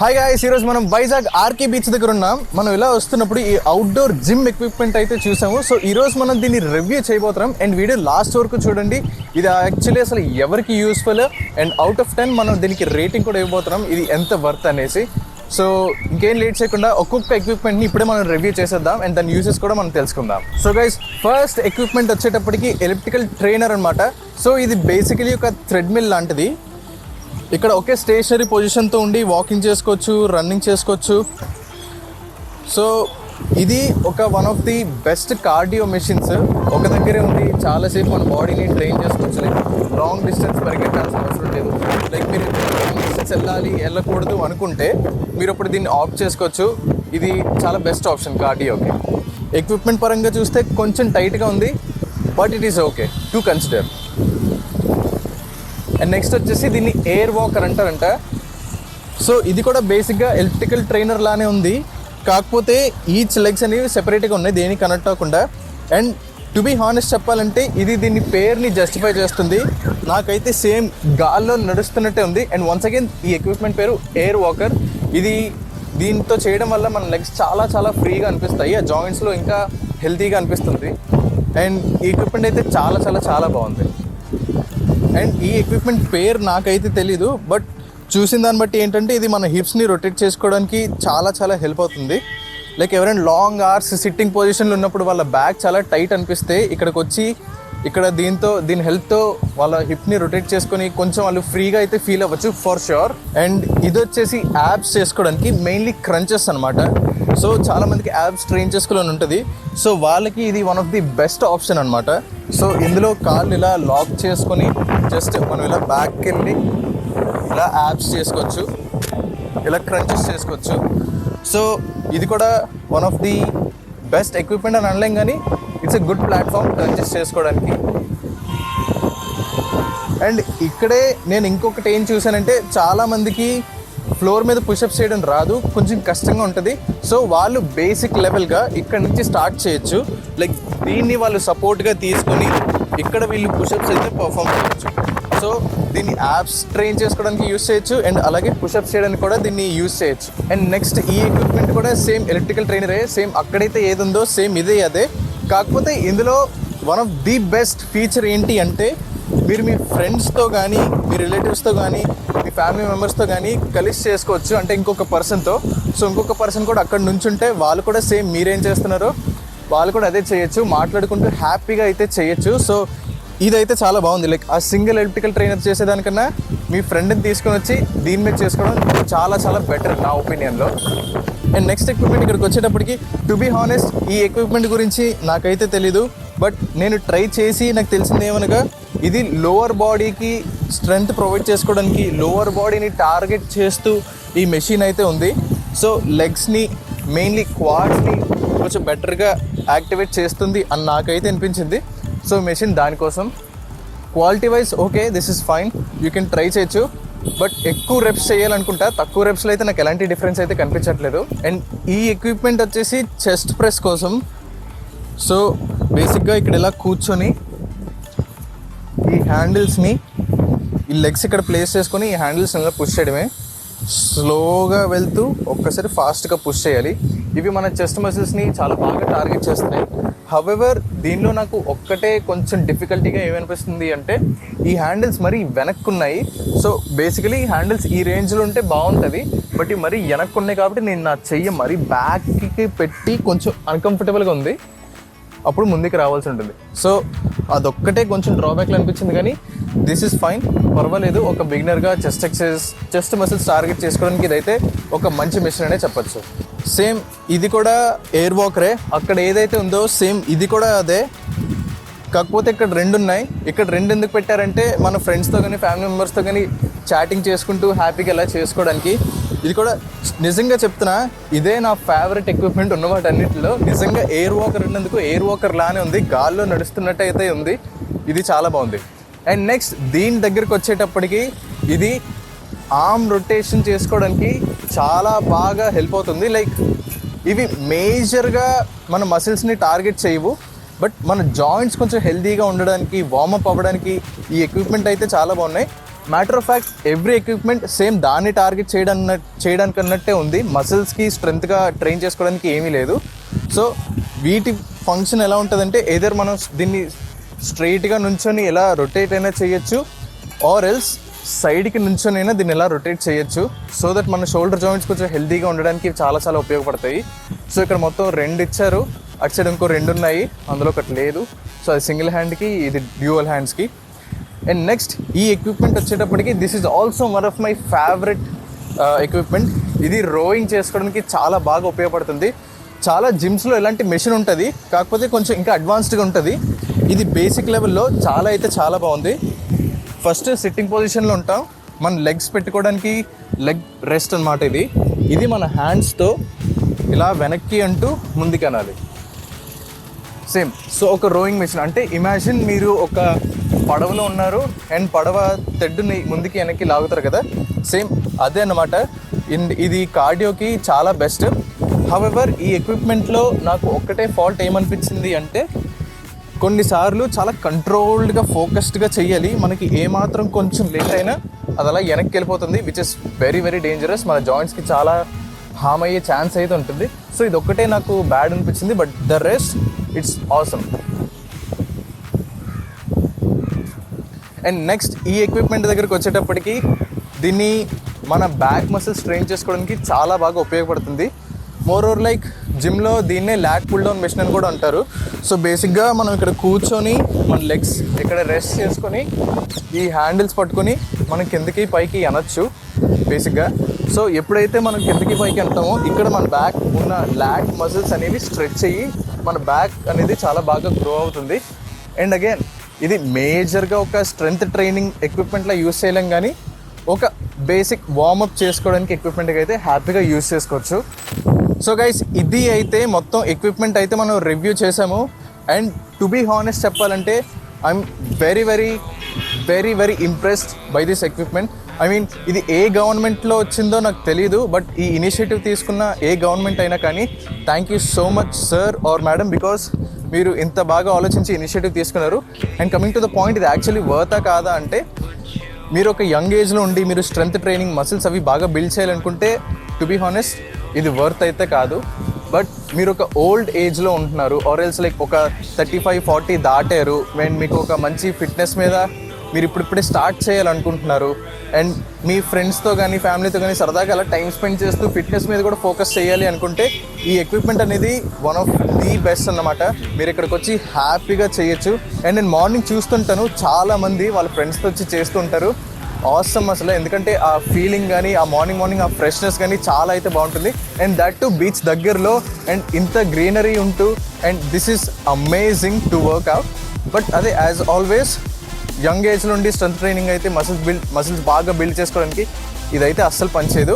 Hi guys, ఈరోజు మనం Vizag RK beach దగ్గర ఉన్నాం. మనం ఇలా వస్తున్నప్పుడు ఈ అవుట్డోర్ జిమ్ ఎక్విప్మెంట్ అయితే చూసాము. సో ఈ రోజు మనం దీన్ని రివ్యూ చేయబోతున్నాం అండ్ వీడియో లాస్ట్ వరకు చూడండి. ఇది యాక్చువల్లీ అసలు ఎవరికి యూస్ఫుల్ అండ్ అవుట్ ఆఫ్ 10 మనం దీనికి రేటింగ్ కూడా ఇవ్వబోతున్నాం, ఇది ఎంత వర్త్ అనేసి. సో ఇంకేం లేట్ చేయకుండా ఒక్కొక్క ఎక్విప్మెంట్ని ఇప్పుడే మనం రివ్యూ చేసేద్దాం అండ్ దాని యూసెస్ కూడా మనం తెలుసుకుందాం. సో గైస్, ఫస్ట్ ఎక్విప్మెంట్ వచ్చేటప్పటికి ఎలిప్టికల్ ట్రైనర్ అనమాట. సో ఇది బేసికలీ ఒక థ్రెడ్మిల్ లాంటిది. ఇక్కడ ఒకే స్టేషనరీ పొజిషన్తో ఉండి వాకింగ్ చేసుకోవచ్చు, రన్నింగ్ చేసుకోవచ్చు. సో ఇది one of the best cardio machines. ఒక దగ్గరే ఉండి చాలాసేపు మన బాడీని ట్రైన్ చేసుకోవచ్చు. లైక్ లాంగ్ డిస్టెన్స్ పరిగెట్టాల్సిన అవసరం లేదు. లైక్ మీరు లాంగ్ డిస్టెన్స్ వెళ్ళకూడదు అనుకుంటే మీరు అప్పుడు దీన్ని ఆఫ్ చేసుకోవచ్చు. ఇది చాలా బెస్ట్ ఆప్షన్ కార్డియోకి. ఎక్విప్మెంట్ పరంగా చూస్తే కొంచెం టైట్గా ఉంది, but it is okay to consider. And next వచ్చేసి దీన్ని ఎయిర్ వాకర్ అంటారంట. సో ఇది కూడా బేసిక్గా ఎలిప్టికల్ ట్రైనర్ లానే ఉంది, కాకపోతే ఈచ్ లెగ్స్ అనేవి సెపరేట్గా ఉన్నాయి, దేనికి కనెక్ట్ అవ్వకుండా. అండ్ టు బీ హానెస్ట్ చెప్పాలంటే ఇది దీని పేరుని జస్టిఫై చేస్తుంది. నాకైతే సేమ్ గాల్లో నడుస్తున్నట్టే ఉంది. అండ్ వన్స్ అగైన్ ఈ ఎక్విప్మెంట్ పేరు ఎయిర్ వాకర్. ఇది దీంతో చేయడం వల్ల మన లెగ్స్ చాలా చాలా ఫ్రీగా అనిపిస్తాయి, ఆ జాయింట్స్లో ఇంకా హెల్తీగా అనిపిస్తుంది. అండ్ ఈ ఎక్విప్మెంట్ అయితే చాలా చాలా చాలా బాగుంది. అండ్ ఈ ఎక్విప్మెంట్ పేరు నాకైతే తెలీదు, బట్ చూసిన దాన్ని బట్టి ఏంటంటే ఇది మన హిప్స్ని రొటేట్ చేసుకోవడానికి చాలా చాలా హెల్ప్ అవుతుంది. లైక్ ఎవరైనా లాంగ్ అవర్స్ సిట్టింగ్ పొజిషన్లో ఉన్నప్పుడు వాళ్ళ బ్యాక్ చాలా టైట్ అనిపిస్తే ఇక్కడికి వచ్చి దీని హెల్ప్తో వాళ్ళ హిప్ని రొటేట్ చేసుకొని కొంచెం వాళ్ళు ఫ్రీగా అయితే ఫీల్ అవ్వచ్చు ఫర్ ష్యూర్. అండ్ ఇది వచ్చేసి యాబ్స్ చేసుకోవడానికి మెయిన్లీ క్రంచెస్ అనమాట. సో చాలామందికి యాబ్స్ ట్రైన్ చేసుకోవాలని ఉంటుంది, సో వాళ్ళకి ఇది one of the best option అనమాట. సో ఇందులో కాళ్ళు ఇలా లాక్ చేసుకొని జస్ట్ మనం ఇలా బ్యాక్కి వెళ్ళి ఇలా యాబ్స్ చేసుకోవచ్చు, ఇలా క్రంచెస్ చేసుకోవచ్చు. సో ఇది కూడా one of the best equipment అని అనలేం, కానీ it's a good platform crunches చేసుకోవడానికి. అండ్ ఇక్కడే నేను ఇంకొకటి ఏం చూసానంటే చాలామందికి ఫ్లోర్ మీద పుషప్స్ చేయడం రాదు, కొంచెం కష్టంగా ఉంటుంది. సో వాళ్ళు బేసిక్ లెవెల్గా ఇక్కడ నుంచి స్టార్ట్ చేయొచ్చు. లైక్ దీన్ని వాళ్ళు సపోర్ట్గా తీసుకొని ఇక్కడ వీళ్ళు పుషప్స్ అయితే పర్ఫామ్ చేయొచ్చు. సో దీన్ని యాప్స్ ట్రైన్ చేసుకోవడానికి యూస్ చేయొచ్చు అండ్ అలాగే పుషప్స్ చేయడానికి కూడా దీన్ని యూస్ చేయొచ్చు. అండ్ నెక్స్ట్ ఈ ఎక్విప్మెంట్ కూడా సేమ్ ఎలక్ట్రికల్ ట్రైనరే, సేమ్ అక్కడైతే ఏది ఉందో సేమ్ ఇదే అదే. కాకపోతే ఇందులో one of the best feature ఏంటి అంటే మీరు మీ ఫ్రెండ్స్తో కానీ మీ రిలేటివ్స్తో కానీ మీ ఫ్యామిలీ మెంబర్స్తో కానీ కలిసి చేసుకోవచ్చు, అంటే ఇంకొక పర్సన్తో. సో ఇంకొక పర్సన్ కూడా అక్కడ నుంచి ఉంటే వాళ్ళు కూడా సేమ్ మీరేం చేస్తున్నారో వాళ్ళు కూడా అదే చేయొచ్చు, మాట్లాడుకుంటూ హ్యాపీగా అయితే చేయొచ్చు. సో ఇదైతే చాలా బాగుంది. లైక్ ఆ సింగిల్ ఎలిప్టికల్ ట్రైనర్ చేసేదానికన్నా మీ ఫ్రెండ్ని తీసుకొని వచ్చి దీని మీద చేసుకోవడం చాలా చాలా బెటర్ నా ఒపీనియన్లో. అండ్ నెక్స్ట్ ఎక్విప్మెంట్ ఇక్కడికి వచ్చేటప్పటికి టు బీ హానెస్ట్ ఈ ఎక్విప్మెంట్ గురించి నాకైతే తెలీదు, బట్ నేను ట్రై చేసి నాకు తెలిసింది ఏమనగా ఇది లోవర్ బాడీకి స్ట్రెంగ్త్ ప్రొవైడ్ చేసుకోవడానికి లోవర్ బాడీని టార్గెట్ చేస్తూ ఈ మెషిన్ అయితే ఉంది. సో లెగ్స్ని మెయిన్లీ క్వాడ్స్ని కొంచెం బెటర్గా యాక్టివేట్ చేస్తుంది అని నాకైతే అనిపించింది. సో మెషిన్ దానికోసం quality wise okay, this is fine, you can try చేయొచ్చు. బట్ ఎక్కువ రెప్స్ చేయాలనుకుంటా, తక్కువ రెప్స్లో అయితే నాకు ఎలాంటి డిఫరెన్స్ అయితే కనిపించట్లేదు. అండ్ ఈ ఎక్విప్మెంట్ వచ్చేసి చెస్ట్ ప్రెస్ కోసం. సో బేసిక్గా ఇక్కడ ఇలా కూర్చొని ఈ హ్యాండిల్స్ని ఈ లెగ్స్ ఇక్కడ ప్లేస్ చేసుకొని ఈ హ్యాండిల్స్ని ఇలా పుష్ చేయడమే. స్లోగా వెళ్తూ ఒక్కసారి ఫాస్ట్గా పుష్ చేయాలి. ఇవి మన చెస్ట్ మసిల్స్ని చాలా బాగా టార్గెట్ చేస్తున్నాయి. హవెవర్ దీనిలో నాకు ఒక్కటే కొంచెం డిఫికల్టీగా ఏమనిపిస్తుంది అంటే ఈ హ్యాండిల్స్ మరీ వెనక్కున్నాయి. సో బేసికలీ ఈ హ్యాండిల్స్ ఈ రేంజ్లో ఉంటే బాగుంటుంది, బట్ ఇవి మరీ వెనక్కున్నాయి కాబట్టి నేను నా చెయ్యి మరీ బ్యాక్కి పెట్టి కొంచెం అన్కంఫర్టబుల్గా ఉంది, అప్పుడు ముందుకు రావాల్సి ఉంటుంది. సో అదొక్కటే కొంచెం డ్రాబ్యాక్లు అనిపించింది, కానీ దిస్ ఈజ్ ఫైన్, పర్వాలేదు. ఒక బిగినర్గా చెస్ట్ మసిల్స్ టార్గెట్ చేసుకోవడానికి ఇదైతే ఒక మంచి మెషిన్ అనే చెప్పచ్చు. సేమ్ ఇది కూడా ఎయిర్ వాకరే, అక్కడ ఏదైతే ఉందో సేమ్ ఇది కూడా అదే. కాకపోతే ఇక్కడ రెండు ఉన్నాయి. ఇక్కడ రెండు ఎందుకు పెట్టారంటే మన ఫ్రెండ్స్తో కానీ ఫ్యామిలీ మెంబర్స్తో కానీ చాటింగ్ చేసుకుంటూ హ్యాపీగా ఎలా చేసుకోవడానికి. ఇది కూడా నిజంగా చెప్తున్నా, ఇదే నా ఫేవరెట్ ఎక్విప్మెంట్ ఉన్న వాటన్నిటిలో. నిజంగా ఎయిర్ వాకర్ ఉన్నందుకు ఎయిర్ వాకర్ లానే ఉంది, గాల్లో నడుస్తున్నట్టు అయితే ఉంది. ఇది చాలా బాగుంది. అండ్ నెక్స్ట్ దీని దగ్గరికి వచ్చేటప్పటికి ఇది ఆర్మ్ రొటేషన్ చేసుకోవడానికి చాలా బాగా హెల్ప్ అవుతుంది. లైక్ ఇవి మేజర్గా మన మసిల్స్ని టార్గెట్ చేయవు, బట్ మన జాయింట్స్ కొంచెం హెల్తీగా ఉండడానికి వార్మప్ అవ్వడానికి ఈ ఎక్విప్మెంట్ అయితే చాలా బాగున్నాయి. Matter of fact every equipment same దాన్ని టార్గెట్ చేయడానికి అన్నట్టే ఉంది. మసిల్స్కి స్ట్రెంత్గా ట్రైన్ చేసుకోవడానికి ఏమీ లేదు. సో వీటి ఫంక్షన్ ఎలా ఉంటుందంటే ఏదర్ మనం దీన్ని స్ట్రైట్గా నుంచొని ఎలా రొటేట్ అయినా చేయొచ్చు, ఆర్ ఎల్స్ సైడ్కి నుంచొనైనా దీన్ని ఎలా రొటేట్ చేయొచ్చు. సో దట్ మన షోల్డర్ జాయింట్స్ కొంచెం హెల్తీగా ఉండడానికి చాలా చాలా ఉపయోగపడతాయి. సో ఇక్కడ మొత్తం 2 ఇచ్చారు, అటు సైడ్ ఇంకో 2 ఉన్నాయి, అందులో ఒకటి లేదు. సో అది సింగిల్ హ్యాండ్కి, ఇది డ్యూయల్ హ్యాండ్స్కి. అండ్ నెక్స్ట్ ఈ ఎక్విప్మెంట్ వచ్చేటప్పటికి this is also one of my favourite equipment. ఇది రోయింగ్ చేసుకోవడానికి చాలా బాగా ఉపయోగపడుతుంది. చాలా జిమ్స్లో ఇలాంటి మెషిన్ ఉంటుంది, కాకపోతే కొంచెం ఇంకా అడ్వాన్స్డ్గా ఉంటుంది. ఇది బేసిక్ లెవెల్లో చాలా బాగుంది. ఫస్ట్ సిట్టింగ్ పొజిషన్లో ఉంటాం, మన లెగ్స్ పెట్టుకోవడానికి లెగ్ రెస్ట్ అనమాట. ఇది మన హ్యాండ్స్తో ఇలా వెనక్కి అంటూ ముందుకు అనాలి. సేమ్. సో ఒక రోయింగ్ మెషిన్ అంటే ఇమాజిన్ మీరు ఒక పడవలో ఉన్నారు అండ్ పడవ తెడ్డుని ముందుకి వెనక్కి లాగుతారు కదా, సేమ్ అదే అన్నమాట. ఇది కార్డియోకి చాలా బెస్ట్. హవెవర్ ఈ ఎక్విప్మెంట్లో నాకు ఒక్కటే ఫాల్ట్ ఏమనిపించింది అంటే కొన్నిసార్లు చాలా కంట్రోల్డ్గా ఫోకస్డ్గా చెయ్యాలి. మనకి ఏమాత్రం కొంచెం లేట్ అయినా అది అలా వెనక్కి వెళ్ళిపోతుంది, which is very very dangerous. మన జాయింట్స్కి చాలా హామ్ అయ్యే ఛాన్స్ అయితే ఉంటుంది. సో ఇది ఒక్కటే నాకు బ్యాడ్ అనిపించింది, but the rest it's awesome. And next ఈ ఎక్విప్మెంట్ దగ్గరికి వచ్చేటప్పటికి దీన్ని మన బ్యాక్ మసిల్స్ ట్రైన్ చేసుకోవడానికి చాలా బాగా ఉపయోగపడుతుంది. మోర్ ఓవర్ లైక్ జిమ్లో దీన్నే ల్యాట్ పుల్ డౌన్ మెషిన్ అని కూడా అంటారు. సో బేసిక్గా మనం ఇక్కడ కూర్చొని మన లెగ్స్ ఇక్కడ రెస్ట్ చేసుకొని ఈ హ్యాండిల్స్ పట్టుకొని మనం కిందకి పైకి అనొచ్చు బేసిక్గా. సో ఎప్పుడైతే మనం కిందకి పైకి అంటామో ఇక్కడ మన బ్యాక్ ఉన్న ల్యాట్ మసిల్స్ అనేవి స్ట్రెచ్ అయ్యి మన బ్యాక్ అనేది చాలా బాగా గ్రో అవుతుంది. అండ్ అగైన్ ఇది మేజర్గా ఒక స్ట్రెంగ్త్ ట్రైనింగ్ ఎక్విప్మెంట్లో యూస్ చేయలేం, కానీ ఒక బేసిక్ వార్మప్ చేసుకోవడానికి ఎక్విప్మెంట్కి అయితే హ్యాపీగా యూస్ చేసుకోవచ్చు. సో గైస్ ఇది అయితే మొత్తం ఎక్విప్మెంట్ అయితే మనం రివ్యూ చేసాము. అండ్ టు బీ హానెస్ట్ చెప్పాలంటే I'm very very very very impressed by this equipment. I mean ఇది ఏ గవర్నమెంట్లో వచ్చిందో నాకు తెలీదు, బట్ ఈ ఇనిషియేటివ్ తీసుకున్న ఏ గవర్నమెంట్ అయినా కానీ thank you so much sir or madam, because మీరు ఇంత బాగా ఆలోచించి ఇనిషియేటివ్ తీసుకున్నారు. And coming to the point, ఇది యాక్చువల్లీ వర్తా కాదా అంటే మీరు ఒక యంగ్ ఏజ్లో ఉండి మీరు స్ట్రెంగ్త్ ట్రైనింగ్ మసిల్స్ అవి బాగా బిల్డ్ చేయాలనుకుంటే టు బీ హానెస్ట్ ఇది వర్త్ అయితే కాదు. బట్ మీరు ఒక ఓల్డ్ ఏజ్లో ఉంటున్నారు, ఆర్ ఎల్స్ లైక్ ఒక 35-40 దాటారు, అండ్ మీకు ఒక మంచి ఫిట్నెస్ మీద మీరు ఇప్పుడిప్పుడే స్టార్ట్ చేయాలనుకుంటున్నారు, అండ్ మీ ఫ్రెండ్స్తో కానీ ఫ్యామిలీతో కానీ సరదాగా అలా టైం స్పెండ్ చేస్తూ ఫిట్నెస్ మీద కూడా ఫోకస్ చేయాలి అనుకుంటే ఈ ఎక్విప్మెంట్ అనేది వన్ ఆఫ్ ది బెస్ట్ అన్నమాట. మీరు ఇక్కడికి వచ్చి హ్యాపీగా చేయొచ్చు. అండ్ నేను మార్నింగ్ చూస్తుంటాను చాలామంది వాళ్ళ ఫ్రెండ్స్తో వచ్చి చేస్తుంటారు. ఆసమ్ అసలు, ఎందుకంటే ఆ ఫీలింగ్ కానీ ఆ మార్నింగ్ ఆ ఫ్రెష్నెస్ కానీ చాలా అయితే బాగుంటుంది. అండ్ దట్ టు బీచ్ దగ్గరలో అండ్ ఇంత గ్రీనరీ ఉంటూ, and this is amazing to work out. But అదే యాజ్ ఆల్వేస్ యంగ్ ఏజ్ నుండి స్ట్రెంత్ ట్రైనింగ్ అయితే మసిల్స్ బాగా బిల్డ్ చేసుకోవడానికి ఇదైతే అస్సలు పనిచేయదు.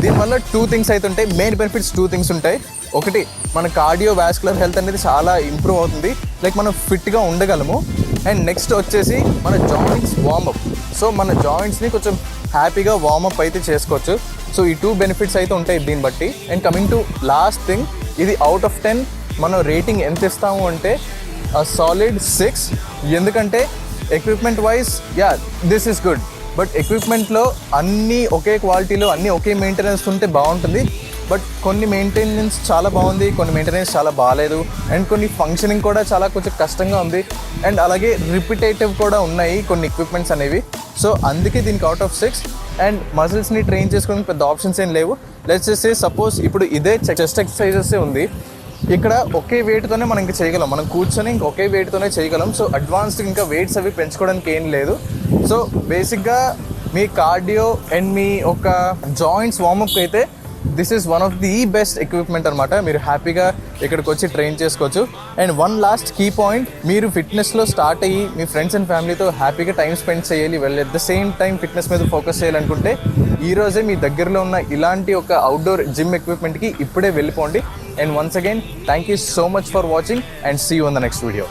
దీనివల్ల 2 థింగ్స్ అయితే ఉంటాయి, మెయిన్ బెనిఫిట్స్ 2 థింగ్స్ ఉంటాయి. ఒకటి, మన కార్డియో వాస్కులర్ హెల్త్ అనేది చాలా ఇంప్రూవ్ అవుతుంది, లైక్ మనం ఫిట్గా ఉండగలము. అండ్ నెక్స్ట్ వచ్చేసి మన జాయింట్స్ వార్మప్. సో మన జాయింట్స్ని కొంచెం హ్యాపీగా వార్మప్ అయితే చేసుకోవచ్చు. సో ఈ 2 బెనిఫిట్స్ అయితే ఉంటాయి దీన్ని బట్టి. And coming to last thing, ఇది అవుట్ ఆఫ్ 10 మనం రేటింగ్ ఎంత ఇస్తాము అంటే సాలిడ్ 6. ఎందుకంటే equipment wise this is good, but ఎక్విప్మెంట్లో అన్నీ ఒకే క్వాలిటీలో అన్నీ ఒకే మెయింటెనెన్స్ ఉంటే బాగుంటుంది. బట్ కొన్ని మెయింటెనెన్స్ చాలా బాగుంది, కొన్ని మెయింటెనెన్స్ చాలా బాగాలేదు, అండ్ కొన్ని ఫంక్షనింగ్ కూడా చాలా కొంచెం కష్టంగా ఉంది, అండ్ అలాగే రిపిటేటివ్ కూడా ఉన్నాయి కొన్ని ఎక్విప్మెంట్స్ అనేవి. సో అందుకే దీనికి అవుట్ ఆఫ్ 6. అండ్ మజిల్స్ని ట్రైన్ చేసుకోవడానికి పెద్ద ఆప్షన్స్ ఏం లేవు. లెట్స్ జస్ట్ సే సపోజ్ ఇప్పుడు ఇదే చెస్ట్ ఎక్సర్సైజెస్ ఉంది, ఇక్కడ ఒకే వెయిట్తోనే మనం ఇంకా చేయగలం, మనం కూర్చొని ఇంకా ఒకే వెయిట్తోనే చేయగలం. సో అడ్వాన్స్డ్ ఇంకా వెయిట్స్ అవి పెంచుకోవడానికి ఏం లేదు. సో బేసిక్గా మీ కార్డియో అండ్ మీ ఒక జాయింట్స్ వార్మప్ అయితే this is one of the best equipment అనమాట. మీరు హ్యాపీగా ఇక్కడికి వచ్చి ట్రైన్ చేసుకోవచ్చు. And one last key point, మీరు ఫిట్నెస్లో స్టార్ట్ అయ్యి మీ ఫ్రెండ్స్ అండ్ ఫ్యామిలీతో హ్యాపీగా టైం స్పెండ్ చేయాలి, at the same time fitness మీద ఫోకస్ చేయాలనుకుంటే ఈరోజే మీ దగ్గరలో ఉన్న ఇలాంటి ఒక అవుట్డోర్ జిమ్ ఎక్విప్మెంట్కి ఇప్పుడే వెళ్ళిపోండి. And once again thank you so much for watching and see you in the next video.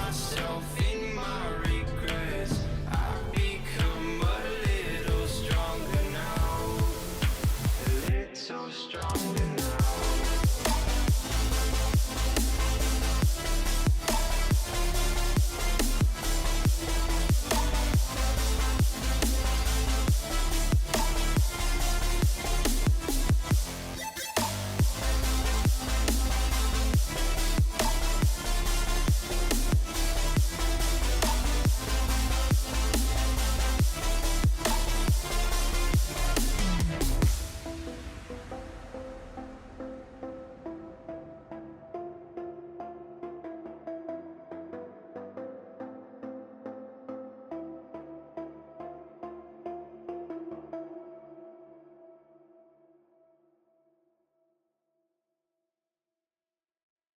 strong.